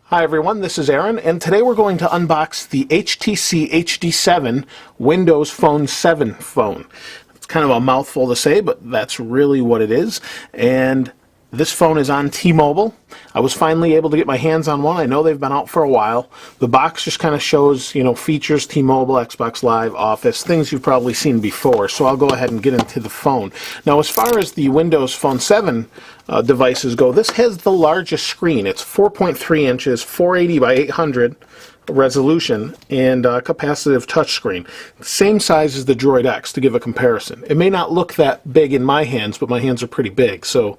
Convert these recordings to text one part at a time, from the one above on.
Hi everyone, this is Aaron, and today we're going to unbox the HTC HD7 Windows Phone 7 phone. It's kind of a mouthful to say, but that's really what it is. And this phone is on T-Mobile. I was finally able to get my hands on one. I know they've been out for a while. The box just kind of shows, features, T-Mobile, Xbox Live, Office, things you've probably seen before. So I'll go ahead and get into the phone. Now, as far as the Windows Phone 7 devices go, this has the largest screen. It's 4.3 inches, 480 by 800 resolution, and capacitive touchscreen. Same size as the Droid X, to give a comparison. It may not look that big in my hands, but my hands are pretty big, so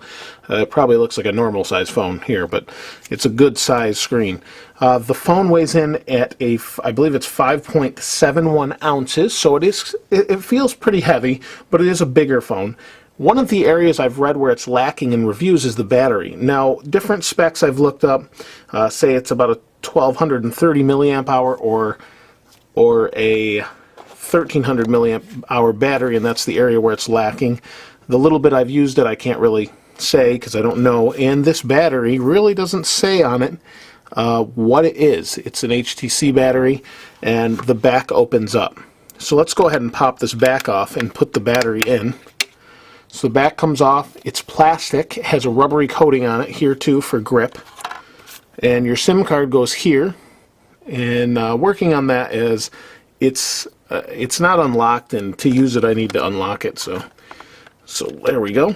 it probably looks like a normal size phone here, but it's a good size screen. The phone weighs in at I believe it's 5.71 ounces, so it feels pretty heavy, but it is a bigger phone. One of the areas I've read where it's lacking in reviews is the battery. Now, different specs I've looked up say it's about a 1230 milliamp hour or a 1300 milliamp hour battery, and that's the area where it's lacking. The little bit I've used it, I can't really say because I don't know, and this battery really doesn't say on it what it is. It's an HTC battery, and the back opens up. So let's go ahead and pop this back off and put the battery in. So the back comes off. It's plastic. It has a rubbery coating on it here too for grip. And your SIM card goes here. And working on that is it's not unlocked, and to use it I need to unlock it. So there we go.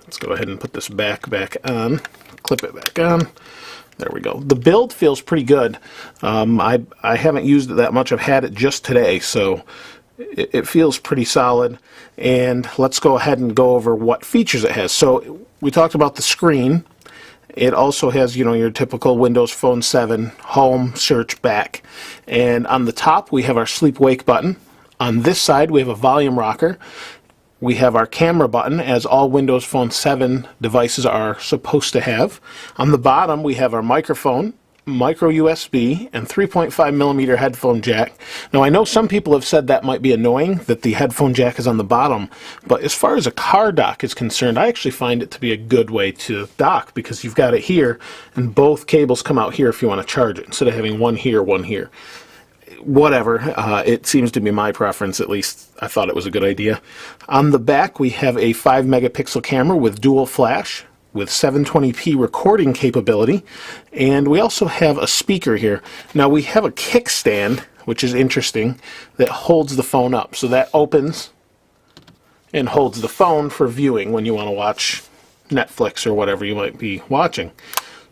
Let's go ahead and put this back on. Clip it back on. There we go. The build feels pretty good. I haven't used it that much. I've had it just today, so it feels pretty solid. And let's go ahead and go over what features it has. So we talked about the screen. It also has, your typical Windows Phone 7 home, search, back. And on the top we have our sleep wake button. On this side we have a volume rocker. We have our camera button, as all Windows Phone 7 devices are supposed to have. On the bottom we have our microphone, micro USB, and 3.5 millimeter headphone jack. Now I know some people have said that might be annoying that the headphone jack is on the bottom, but as far as a car dock is concerned, I actually find it to be a good way to dock, because you've got it here and both cables come out here if you want to charge it, instead of having one here, one here. Whatever, it seems to be my preference. At least I thought it was a good idea. On the back we have a 5 megapixel camera with dual flash, with 720p recording capability, and we also have a speaker here. Now we have a kickstand, which is interesting, that holds the phone up. So that opens and holds the phone for viewing when you want to watch Netflix or whatever you might be watching.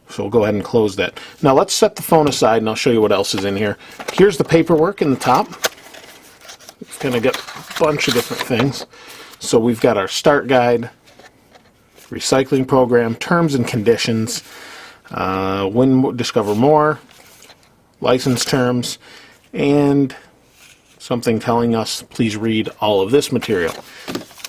So we'll go ahead and close that. Now let's set the phone aside and I'll show you what else is in here. Here's the paperwork in the top. We've kind of got a bunch of different things. So we've got our start guide, recycling program, terms and conditions, discover more, license terms, and something telling us please read all of this material.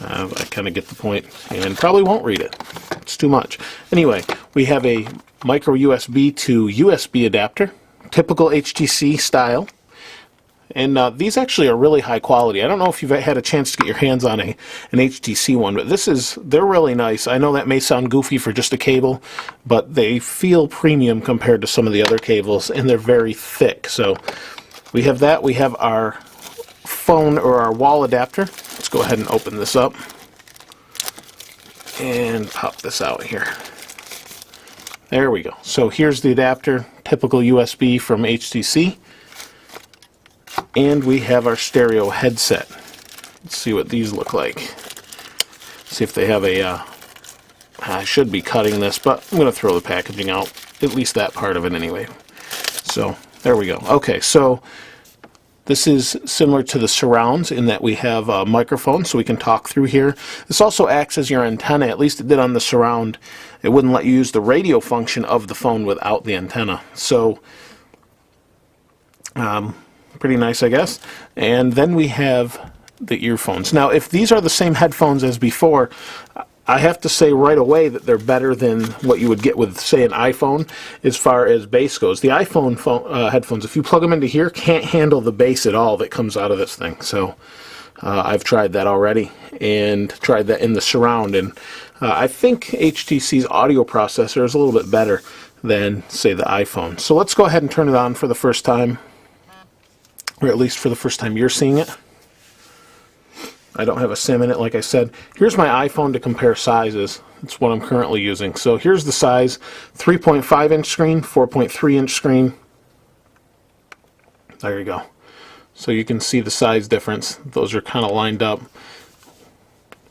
I kind of get the point and probably won't read it. It's too much. Anyway, we have a micro USB to USB adapter, typical HTC style. And these actually are really high quality. I don't know if you've had a chance to get your hands on an HTC one, but they're really nice. I know that may sound goofy for just a cable, but they feel premium compared to some of the other cables, and they're very thick. So we have that. We have our phone or our wall adapter. Let's go ahead and open this up and pop this out here. There we go. So here's the adapter, typical USB from HTC. And we have our stereo headset. Let's see what these look like. See if they have I should be cutting this, but I'm going to throw the packaging out. At least that part of it anyway. So there we go. Okay, so this is similar to the surrounds in that we have a microphone so we can talk through here. This also acts as your antenna. At least it did on the surround. It wouldn't let you use the radio function of the phone without the antenna. So pretty nice, I guess. And then we have the earphones. Now, if these are the same headphones as before, I have to say right away that they're better than what you would get with, say, an iPhone as far as bass goes. The iPhone headphones, if you plug them into here, can't handle the bass at all that comes out of this thing. So I've tried that already and tried that in the surround, and I think HTC's audio processor is a little bit better than, say, the iPhone. So let's go ahead and turn it on for the first time, or at least for the first time you're seeing it. I don't have a SIM in it, like I said. Here's my iPhone to compare sizes. It's what I'm currently using. So here's the size: 3.5 inch screen, 4.3 inch screen. There you go. So you can see the size difference. Those are kind of lined up.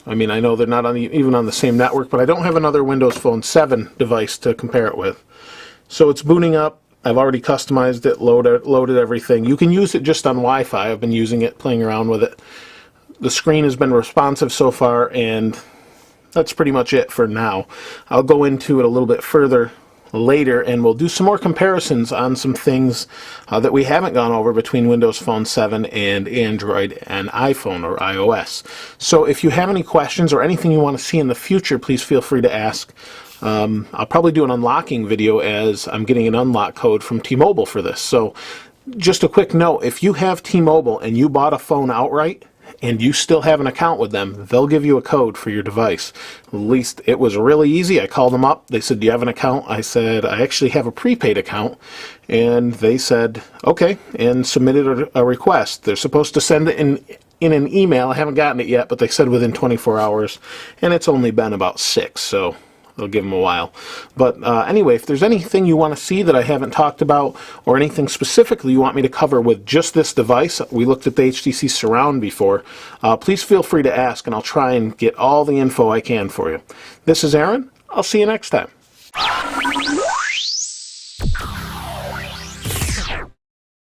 I mean, I know they're not even on the same network, but I don't have another Windows Phone 7 device to compare it with. So it's booting up. I've already customized it, loaded everything. You can use it just on Wi-Fi. I've been using it, playing around with it. The screen has been responsive so far, and that's pretty much it for now. I'll go into it a little bit further later, and we'll do some more comparisons on some things that we haven't gone over between Windows Phone 7 and Android and iPhone or iOS. So if you have any questions or anything you want to see in the future, please feel free to ask. I'll probably do an unlocking video, as I'm getting an unlock code from T-Mobile for this. So just a quick note, if you have T-Mobile and you bought a phone outright and you still have an account with them, they'll give you a code for your device. At least it was really easy. I called them up. They said, "Do you have an account?" I said, "I actually have a prepaid account." And they said, "Okay," and submitted a request. They're supposed to send it in an email. I haven't gotten it yet, but they said within 24 hours, and it's only been about 6, so it'll give them a while. But anyway, if there's anything you want to see that I haven't talked about, or anything specifically you want me to cover with just this device — we looked at the HTC Surround before — please feel free to ask, and I'll try and get all the info I can for you. This is Aaron. I'll see you next time.